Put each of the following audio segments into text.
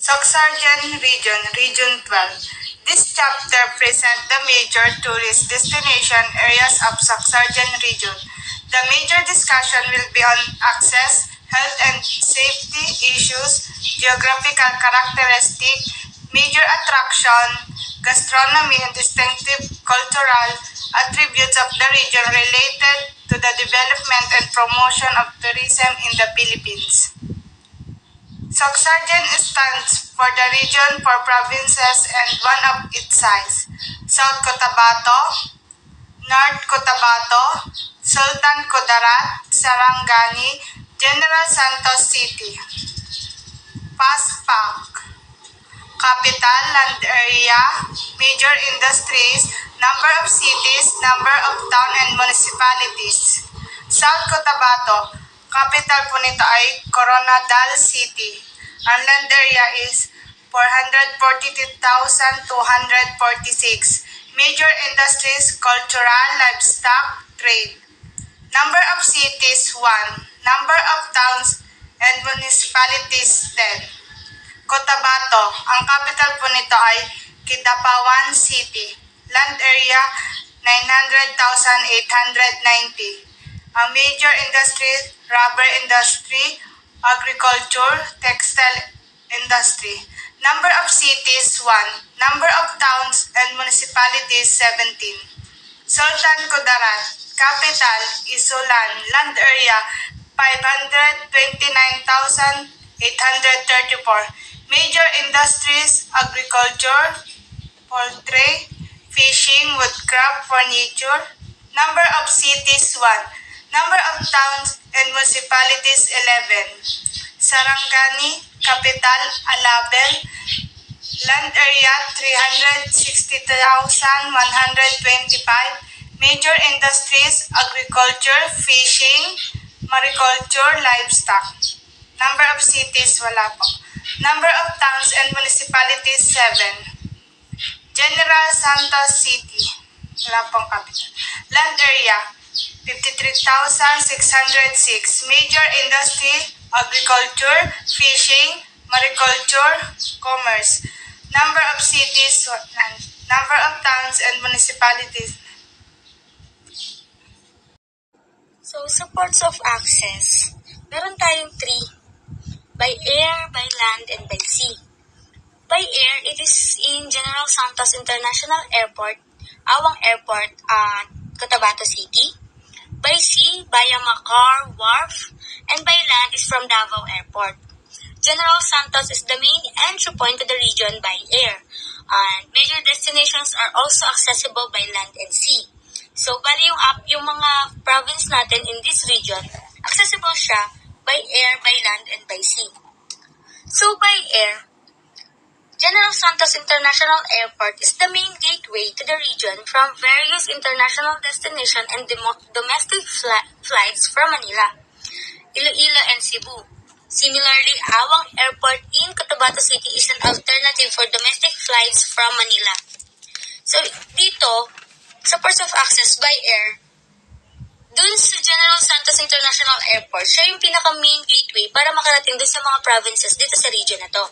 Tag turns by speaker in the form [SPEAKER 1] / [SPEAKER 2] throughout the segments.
[SPEAKER 1] Soccsksargen Region, Region 12. This chapter presents the major tourist destination areas of Soccsksargen Region. The major discussion will be on access, health and safety issues, geographical characteristic, major attraction, gastronomy and distinctive cultural attributes of the region related to the development and promotion of tourism in the Philippines. Soccsksargen stands for the region for provinces and one of its size. South Cotabato, North Cotabato, Sultan Kudarat, Sarangani, General Santos City. PASPAC, capital, land area, major industries, number of cities, number of town and municipalities. South Cotabato, capital po nito ay Coronadal City. Ang land area is 442,246. Major industries, cultural, livestock, trade. Number of cities, 1. Number of towns and municipalities, 10. Cotabato, ang capital po nito ay Kidapawan City. Land area, 900,890. Ang major industries, rubber industry, agriculture, textile industry. Number of cities, 1. Number of towns and municipalities, 17. Sultan Kudarat, capital, Isulan, land area, 529,834. Major industries, agriculture, poultry, fishing, woodcraft, furniture. Number of cities, 1. Number of towns and municipalities, 11. Sarangani, capital, Alabel, land area, 360,125. Major industries, agriculture, fishing, mariculture, livestock. Number of cities, wala po. Number of towns and municipalities, 7. General Santos City, wala pong capital. Land area, 53,606. Major industry, agriculture, fishing, mariculture, commerce. Number of cities, number of towns and municipalities.
[SPEAKER 2] So, supports of access. Meron tayong 3. By air, by land, and by sea. By air, it is in General Santos International Airport, Awang Airport at Cotabato City. By sea, via Macar Wharf, and by land is from Davao Airport. General Santos is the main entry point to the region by air, and major destinations are also accessible by land and sea. So, bali yung mga province natin in this region, accessible siya by air, by land, and by sea. So, by air, General Santos International Airport is the main gateway to the region from various international destinations and domestic flights from Manila, Iloilo, and Cebu. Similarly, Awang Airport in Cotabato City is an alternative for domestic flights from Manila. So, dito, sa ports of access by air, dun sa General Santos International Airport, siya yung pinaka-main gateway para makarating dun sa mga provinces dito sa region na to.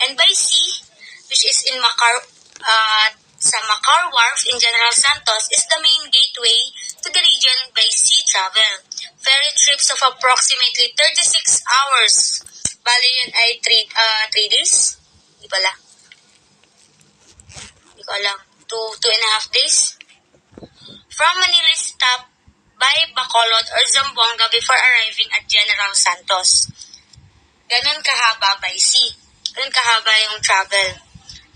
[SPEAKER 2] And by sea, which is in sa Macar Wharf in General Santos, is the main gateway to the region by sea travel. Ferry trips of approximately 36 hours. Bali yun ay 3 days? Di pala. Di ko alam. 2.5 days. From Manila stop by Bacolod or Zamboanga before arriving at General Santos. Ganun kahaba by sea. Ganun kahaba yung travel.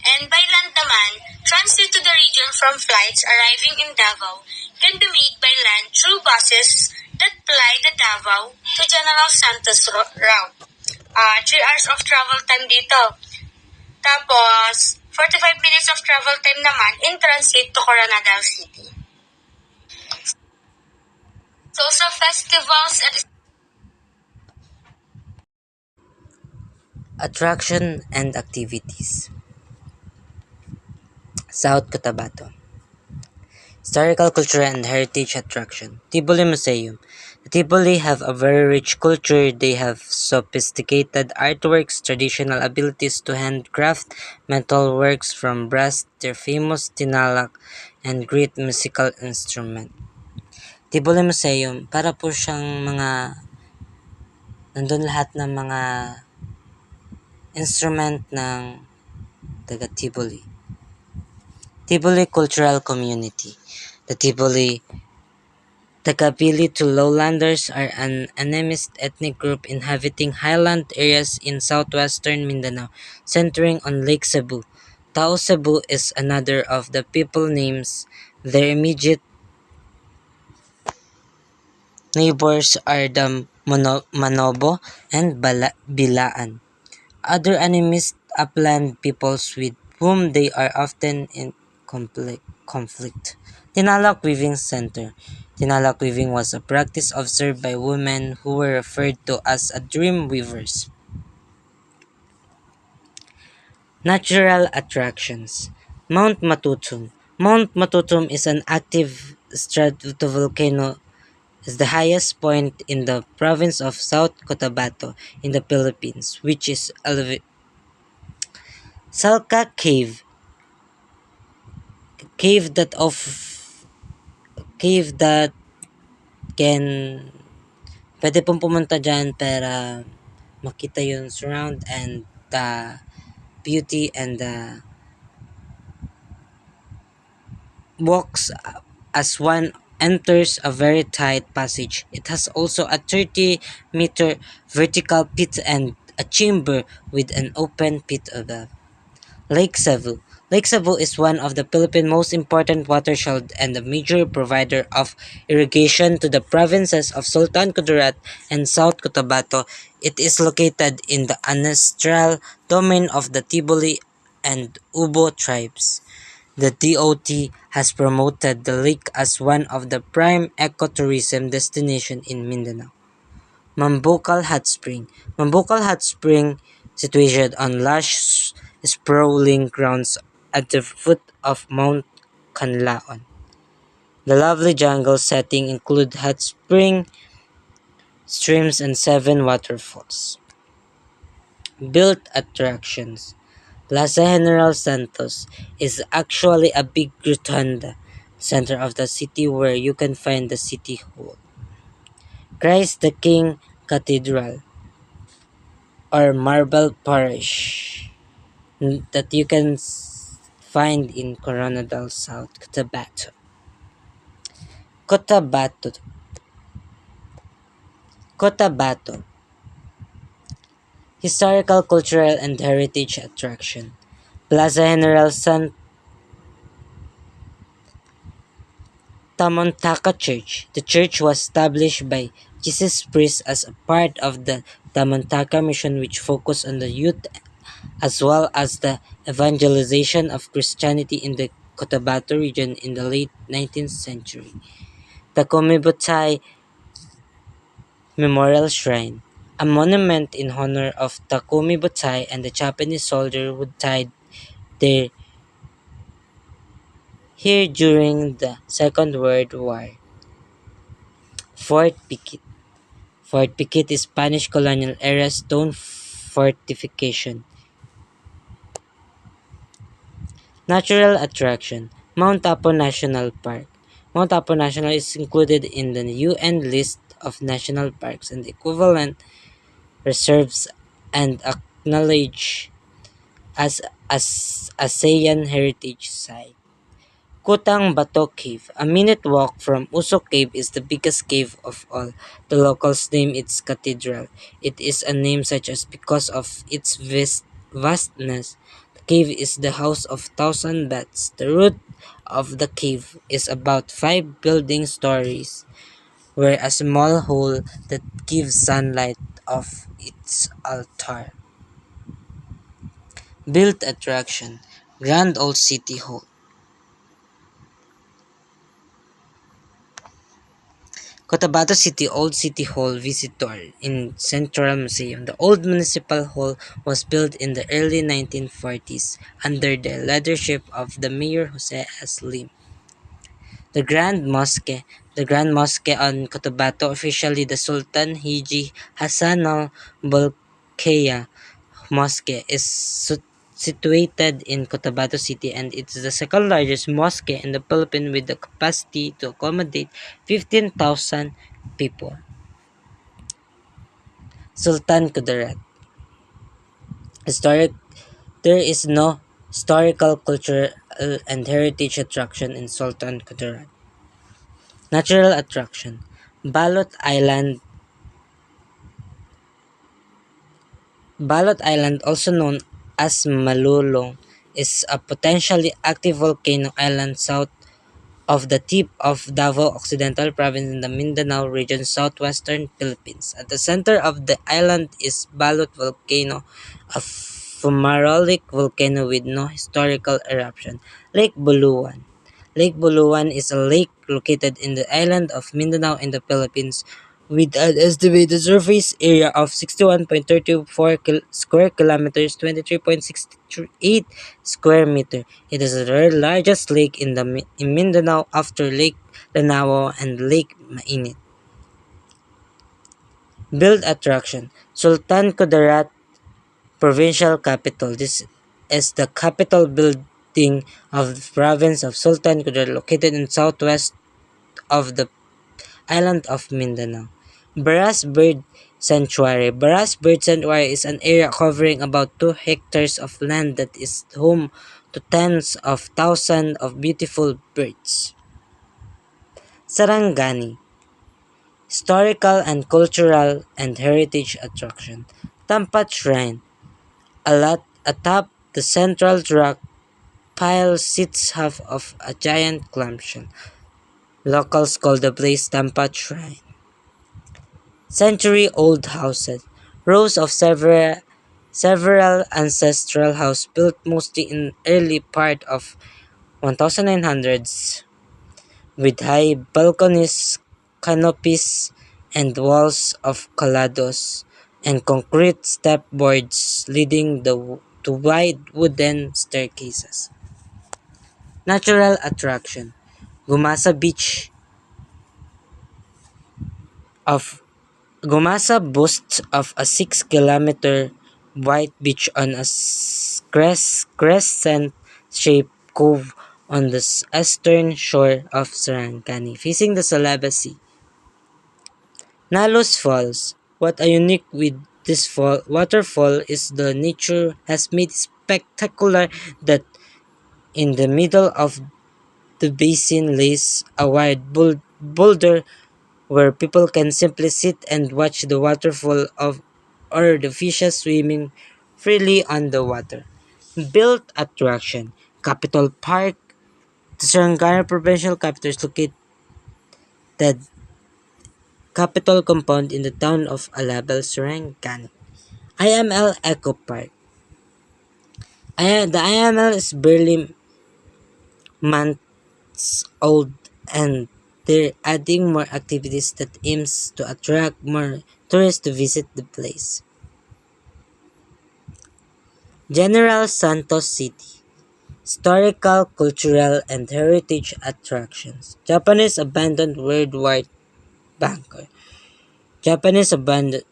[SPEAKER 2] And by land naman, transit to the region from flights arriving in Davao can be made by land through buses that ply the Davao to General Santos route. 3 hours of travel time dito. Tapos, 45 minutes of travel time naman in transit to Coronadal City. So, sa festivals and
[SPEAKER 3] attraction and activities. South Cotabato. Historical, cultural, and heritage attraction. Tivoli Museum. Tivoli have a very rich culture. They have sophisticated artworks, traditional abilities to handcraft metal works from brass, their famous tinalak, and great musical instrument. Tivoli Museum, para po siyang nandun lahat ng mga instrument ng taga Tivoli. Tivoli Cultural Community. The Tivoli Tagapili to Lowlanders are an animist ethnic group inhabiting highland areas in southwestern Mindanao, centering on Lake Cebu. Tao Cebu is another of the people names. Their immediate neighbors are the Manobo and Bilaan, other animist upland peoples with whom they are often in conflict. Tinalak Weaving Center. Tinalak weaving was a practice observed by women who were referred to as dream weavers. Natural attractions. Mount Matutum. Mount Matutum is an active stratovolcano, is the highest point in the province of South Cotabato in the Philippines, which is Salka Cave. Cave that of cave that can pwede pong pumunta dyan para makita yung surround and the beauty and the walks as one enters a very tight passage. It has also a 30-meter vertical pit and a chamber with an open pit above. Lake Cebu. Lake Cebu is one of the Philippines' most important watersheds and a major provider of irrigation to the provinces of Sultan Kudarat and South Cotabato. It is located in the ancestral domain of the Tiboli and Ubo tribes. The DOT has promoted the lake as one of the prime ecotourism destinations in Mindanao. Mambukal Hot Spring. Mambukal Hot Spring, situated on lush, sprawling grounds at the foot of Mount Canlaon. The lovely jungle setting include hot spring, streams, and 7 waterfalls. Built attractions. Plaza General Santos is actually a big rotunda, center of the city where you can find the city hall. Christ the King Cathedral or Marble Parish that you can find in Coronadal, South Cotabato. Cotabato. Cotabato. Historical, cultural, and heritage attraction. Plaza General San Tamontaka Church. The church was established by Jesus Priest as a part of the Tamontaka mission, which focused on the youth as well as the evangelization of Christianity in the Cotabato region in the late 19th century. The Komibutay Memorial Shrine, a monument in honor of Takumi Butai and the Japanese soldier who died there here during the Second World War. Fort Piquet. Fort Piquet is Spanish colonial era stone fortification. Natural attraction. Mount Apo National Park. Mount Apo National is included in the UN list of national parks and equivalent reserves and acknowledged as ASEAN Heritage Site. Kutang Bato Cave. A minute walk from Usok Cave is the biggest cave of all. The locals name its cathedral. It is a name such as because of its vastness. The cave is the house of 1,000 bats. The root of the cave is about 5 building stories, where a small hole that gives sunlight of its altar. Built attraction. Grand Old City Hall. Cotabato City Old City Hall visitor in Central Museum. The old municipal hall was built in the early 1940s under the leadership of the Mayor Jose S. Lim. The Grand Mosque. The Grand Mosque on Cotabato, officially the Sultan Hiji Hassan al-Bolkiah Mosque, is situated in Cotabato City, and it is the second largest mosque in the Philippines with the capacity to accommodate 15,000 people. Sultan Kudarat. Historic There is no historical, cultural, and heritage attraction in Sultan Kudarat. Natural attraction. Balot Island. Balot Island, also known as Malulong, is a potentially active volcano island south of the tip of Davao Occidental Province in the Mindanao region, southwestern Philippines. At the center of the island is Balot Volcano, a fumarolic volcano with no historical eruption. Lake Buluan. Lake Buluan is a lake located in the island of Mindanao in the Philippines with an estimated surface area of 61.34 square kilometers, 23.68 square meter. It is the third largest lake in Mindanao after Lake Lanao and Lake Mainit. Build attraction. Sultan Kudarat Provincial Capital. This is the capital building of the province of Sultan Kudarat, located in southwest of the island of Mindanao. Baras Bird Sanctuary. Baras Bird Sanctuary is an area covering about 2 hectares of land that is home to tens of thousands of beautiful birds. Sarangani. Historical and cultural and heritage attraction. Tampat Shrine. Atop the central rock pile sits half of a giant clamshell. Locals call the place Tampat Shrine. Century-old houses. Rows of several ancestral houses built mostly in early part of 1900s with high balconies, canopies, and walls of calados and concrete stepboards leading to wide wooden staircases. Natural attraction. Gumasa Beach of Gumasa boasts of a 6-kilometer wide beach on a crescent-shaped cove on the eastern shore of Sarangani, facing the Salaba Sea. Nalos Falls. What a unique with this waterfall is the nature has made spectacular that in the middle of the basin lays a wide boulder where people can simply sit and watch the waterfall or the fishes swimming freely on the water. Built attraction. Capital Park. The Sarangani Provincial Capital is located capital compound in the town of Alabel, Sarangani. IML Eco Park. The IML is barely months old, and they're adding more activities that aims to attract more tourists to visit the place. General Santos City. Historical, cultural, and heritage attractions. Japanese abandoned World War bunker. Japanese abandoned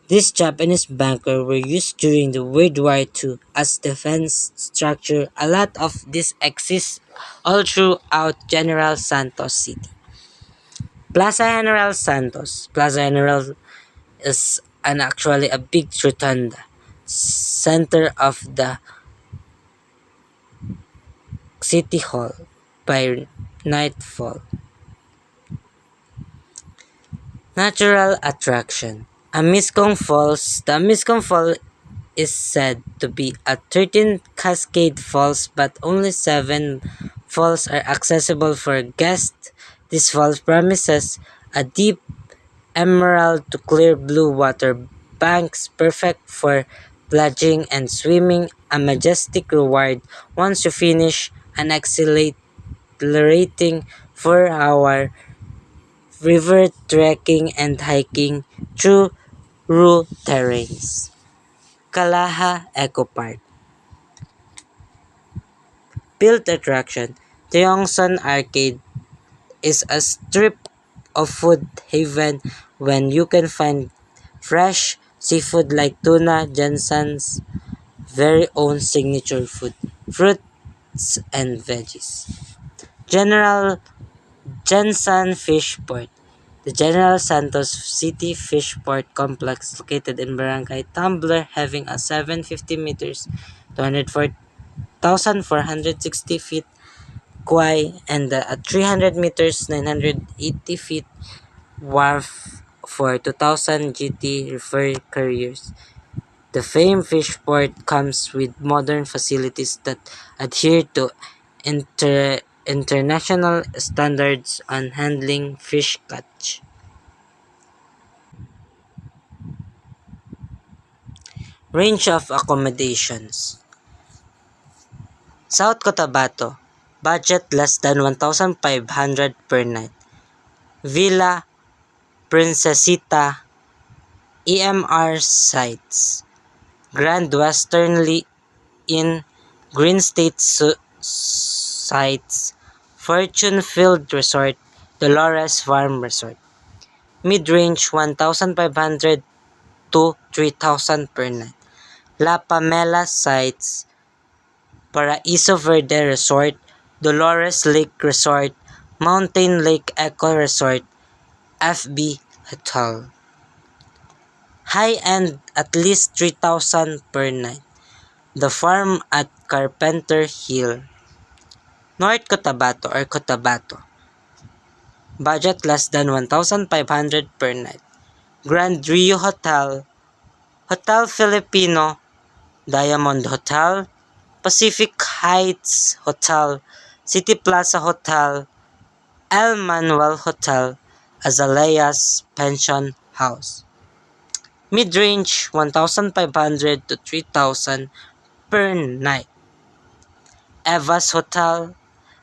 [SPEAKER 3] These Japanese bunkers were used during the World War II as defense structure. A lot of this exists all throughout General Santos City. Plaza General Santos. Plaza General is actually a big rotunda, center of the city hall by nightfall. Natural attraction. The Amiscong Fall is said to be a 13 cascade falls, but only 7 falls are accessible for guests. This falls promises a deep emerald to clear blue water banks perfect for plunging and swimming, a majestic reward once you finish an exhilarating 4-hour river trekking and hiking through rugged terrains. Kalaha Eco Park. Built attraction. The Yongsan Arcade. is a strip of food haven when you can find fresh seafood like tuna, Jensen's very own signature food, fruits and veggies. General Jensen Fish Port. The General Santos City Fish Port Complex located in Barangay Tumbler having a 750 meters, 204,460 feet quay and a 300 meters, 980 feet wharf for 2,000 GT reefer carriers. The famed fish port comes with modern facilities that adhere to international standards on handling fish catch. Range of accommodations. South Cotabato. Budget less than 1,500 per night. Villa Princesita EMR sites. Grand Western Inn, Green State sites, Fortune Field Resort, Dolores Farm Resort. Mid-range 1,500 to 3,000 per night. La Pamela sites, Paraiso Verde Resort, Dolores Lake Resort, Mountain Lake Eco Resort, FB Hotel. High-end at least 3,000 per night. The Farm at Carpenter Hill. North Cotabato or Cotabato. Budget less than 1,500 per night. Grand Rio Hotel, Hotel Filipino, Diamond Hotel, Pacific Heights Hotel, City Plaza Hotel, El Manuel Hotel, Azaleas Pension House. Mid-range 1,500 to 3,000 per night. Evas Hotel,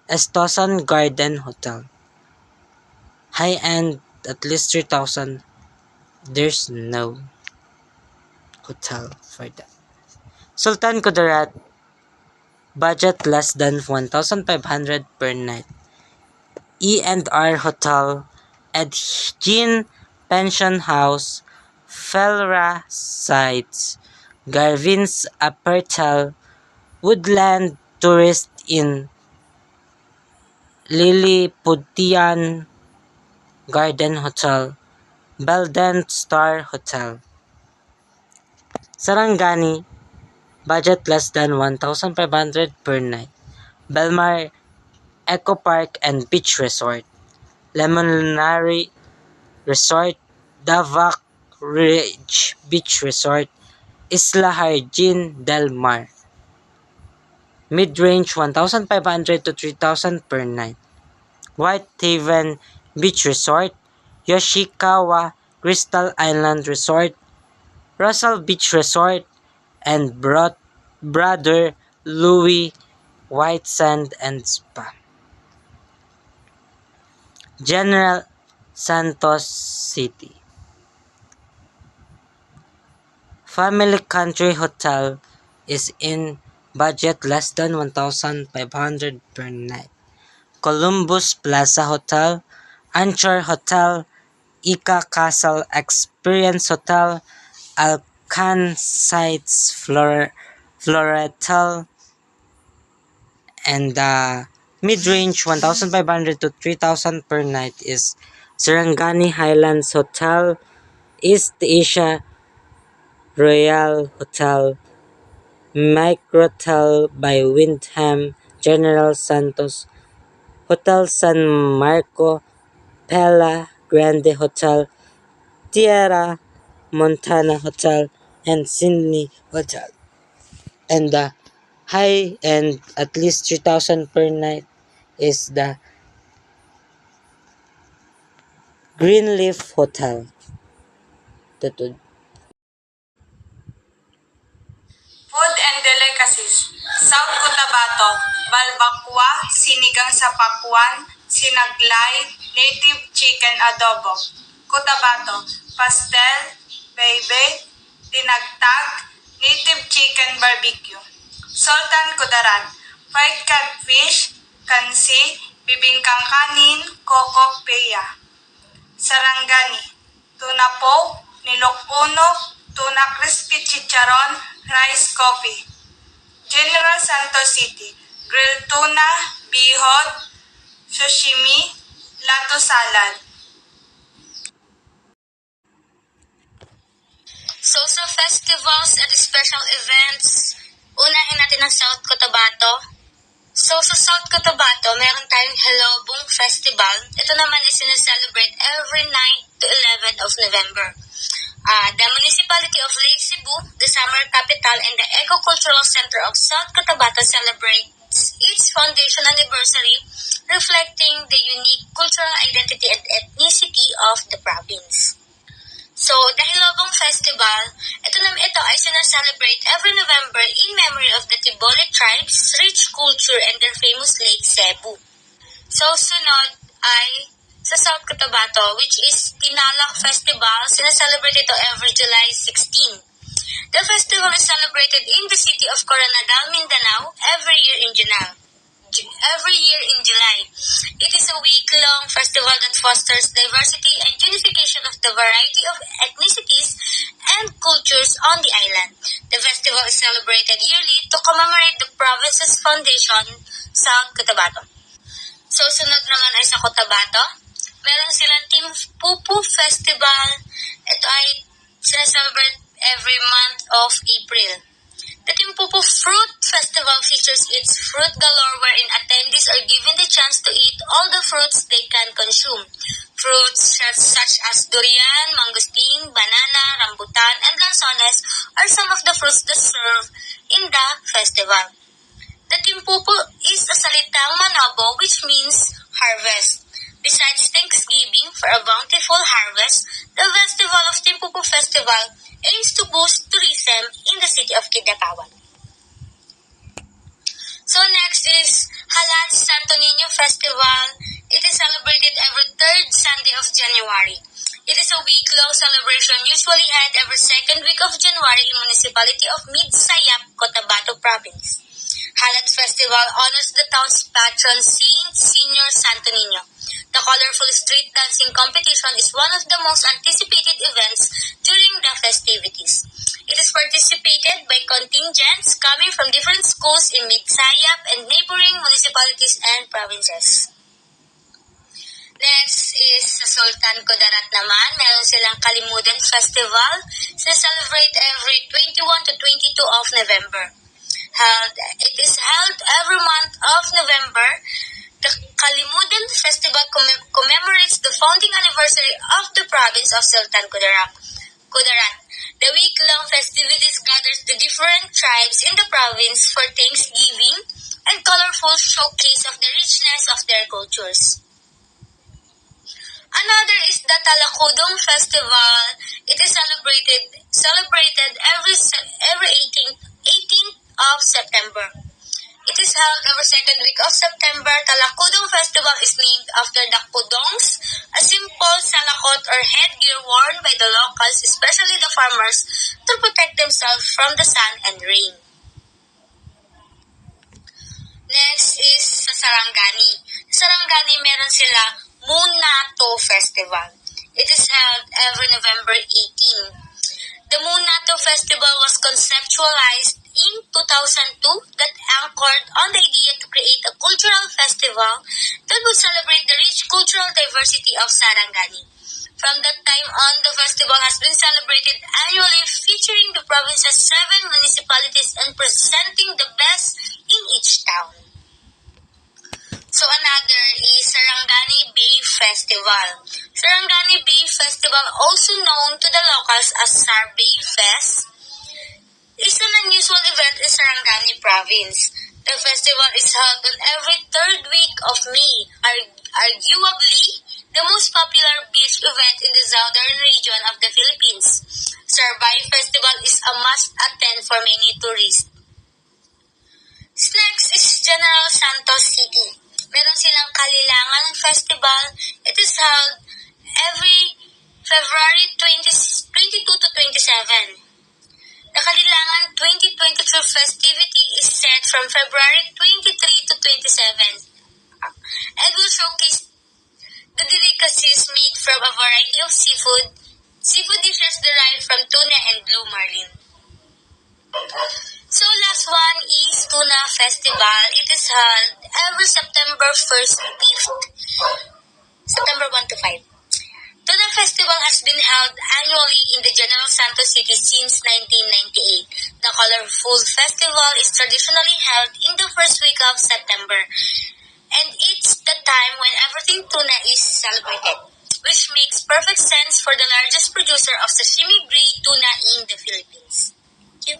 [SPEAKER 3] Estosan Garden Hotel. High-end at least 3,000. There's no hotel for that. Sultan Kudarat, budget less than 1,500 per night. E&R Hotel, Edgin Pension House, Felra Sites, Garvin's Apertel, Woodland Tourist Inn, Lilliputian Garden Hotel, Belden Star Hotel. Sarangani, budget less than 1,500 per night. Belmar Eco Park and Beach Resort, Lemonary Resort, Davak Ridge Beach Resort, Isla Jardín del Mar. Mid-range 1,500 to 3,000 per night. White Haven Beach Resort, Yoshikawa Crystal Island Resort, Russell Beach Resort, and Brother Louis White Sand and Spa. General Santos City. Family Country Hotel is in budget less than 1,500 per night. Columbus Plaza Hotel, Anchor Hotel, Ika Castle Experience Hotel, Alcan Sites Floretal, and the mid-range 1,500 to 3,000 per night is Sarangani Highlands Hotel, East Asia Royal Hotel, Microtel by Windham, General Santos, Hotel San Marco, Pella Grande Hotel, Tierra Montana Hotel, and Sydney Hotel. And the high end, at least 3,000 per night, is the Greenleaf Hotel. That would
[SPEAKER 1] Food and delicacies. South Cotabato, balbakwa, sinigang sa pakwan, sinaglay, native chicken adobo. Cotabato, pastel, bebe, tinagtag, native chicken barbecue. Sultan Kudarat, fried catfish, kansi, bibingkang kanin, coco peya. Sarangani, tuna po, nilok uno, tuna crispy chicharon, rice coffee. General Santos City, grilled tuna, bihon, sashimi, lato salad.
[SPEAKER 2] So sa festivals at special events, unahin natin ang South Cotabato. So sa South Cotabato, meron tayong Helobong Festival. Ito naman is sineselebrate every 9 to 11 of November. The municipality of Lake Cebu, the summer capital and the eco-cultural center of South Cotabato celebrates its foundation anniversary, reflecting the unique cultural identity and ethnicity of the province. So, the Hilobong Festival, ito ay sinaselebrate every November in memory of the Tiboli tribes, rich culture, and their famous Lake Cebu. So, sunod ay sa South Cotabato, which is Tinalak Festival, sinaselebrate ito every July 16. The festival is celebrated in the city of Coronadal, Mindanao, every year in July. It is a week-long festival that fosters diversity and unification of the variety of ethnicities and cultures on the island. The festival is celebrated yearly to commemorate the province's foundation, South Cotabato. So, sunod naman ay sa Cotabato. Meron silang Timpupu Festival. Ito ay sinaselebrate every month of April. The Timpupu Fruit Festival features its fruit galore wherein attendees are given the chance to eat all the fruits they can consume. Fruits such as durian, mangosteen, banana, rambutan, and lanzones are some of the fruits that serve in the festival. The Timpupu is a salitang Manobo which means harvest. Besides Thanksgiving for a bountiful harvest, the Festival of Timpupu Festival aims to boost tourism in the city of Kidapawan. So next is Halat Santo Niño Festival. It is celebrated every third Sunday of January. It is a week-long celebration usually held every second week of January in municipality of Midsayap, Cotabato Province. Halat Festival honors the town's patron Saint Senior Santo Niño. The colorful street dancing competition is one of the most anticipated events during the festivities. It is participated by contingents coming from different schools in Midsayap and neighboring municipalities and provinces. Next is sa Sultan Kudarat naman. Meron silang Kalimudan Festival. Celebrate every 21 to 22 of November. It is held every month of November. The Kalimudan Festival commemorates the founding anniversary of the province of Sultan Kudarat. The week-long festivities gathers the different tribes in the province for Thanksgiving and colorful showcase of the richness of their cultures. Another is the Talakudong Festival. It is celebrated every 18th of September. It is held every second week of September. Talakudong Festival is named after the kudongs, a simple salakot or headgear worn by the locals, especially the farmers, to protect themselves from the sun and rain. Next is sa Sarangani. Sarangani meron sila Munato Festival. It is held every November 18. The Munato Festival was conceptualized in 2002 that anchored on the idea to create a cultural festival that would celebrate the rich cultural diversity of Sarangani. From that time on, the festival has been celebrated annually, featuring the province's 7 municipalities and presenting the best in each town. So another is Sarangani Bay Festival. Sarangani Bay Festival, also known to the locals as Sar Bay Fest, is an unusual event in Sarangani Province. The festival is held on every third week of May, arguably the most popular beach event in the southern region of the Philippines. Sar Bay Festival is a must-attend for many tourists. Next is General Santos City. Meron silang Kalilangan Festival. It is held every February 22 to 27. The Kalilangan 2023 festivity is set from February 23 to 27 and variety of seafood. Seafood dishes derived from tuna and blue marlin. So last one is Tuna Festival. It is held every September 1st to 5th. September 1 to 5. Tuna Festival has been held annually in the General Santos City since 1998. The colorful festival is traditionally held in the first week of September, and it's the time when everything tuna is celebrated, which makes perfect sense for the largest producer of sashimi-grade tuna in the Philippines. Thank you.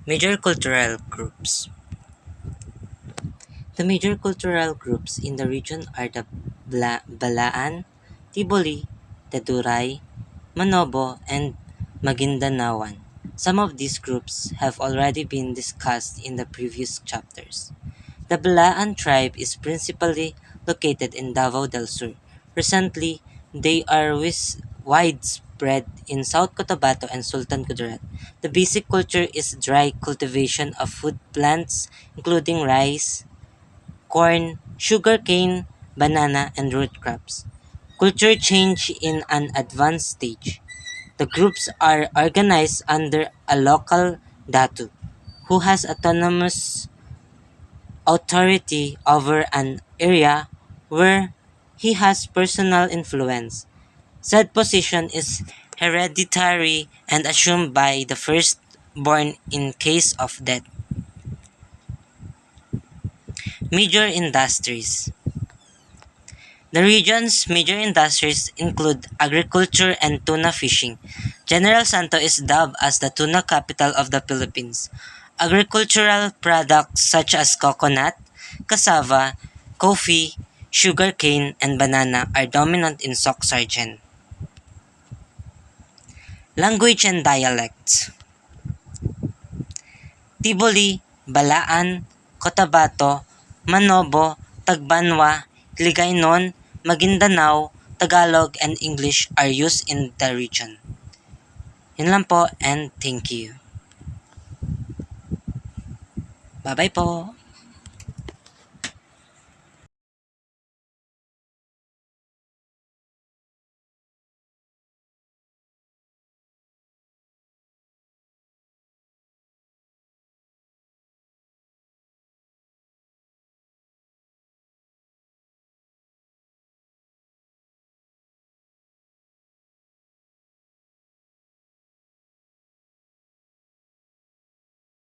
[SPEAKER 3] Major cultural groups. The major cultural groups in the region are the Balaan, Tiboli, Teduray, Manobo, and Magindanawan. Some of these groups have already been discussed in the previous chapters. The Balaan tribe is principally located in Davao del Sur. Recently, they are widespread in South Cotabato and Sultan Kudarat. The basic culture is dry cultivation of food plants, including rice, corn, sugarcane, banana, and root crops. Culture change in an advanced stage. The groups are organized under a local datu who has autonomous authority over an area where he has personal influence. Said position is hereditary and assumed by the firstborn in case of death. Major industries. The region's major industries include agriculture and tuna fishing. General Santo is dubbed as the tuna capital of the Philippines. Agricultural products such as coconut, cassava, coffee, sugarcane, and banana are dominant in Soccsksargen. Language and dialects. Tiboli, Balaan, Cotabato, Manobo, Tagbanwa, Hiligaynon, Maguindanao, Tagalog, and English are used in the region. Yun lang po and thank you. Bye-bye po!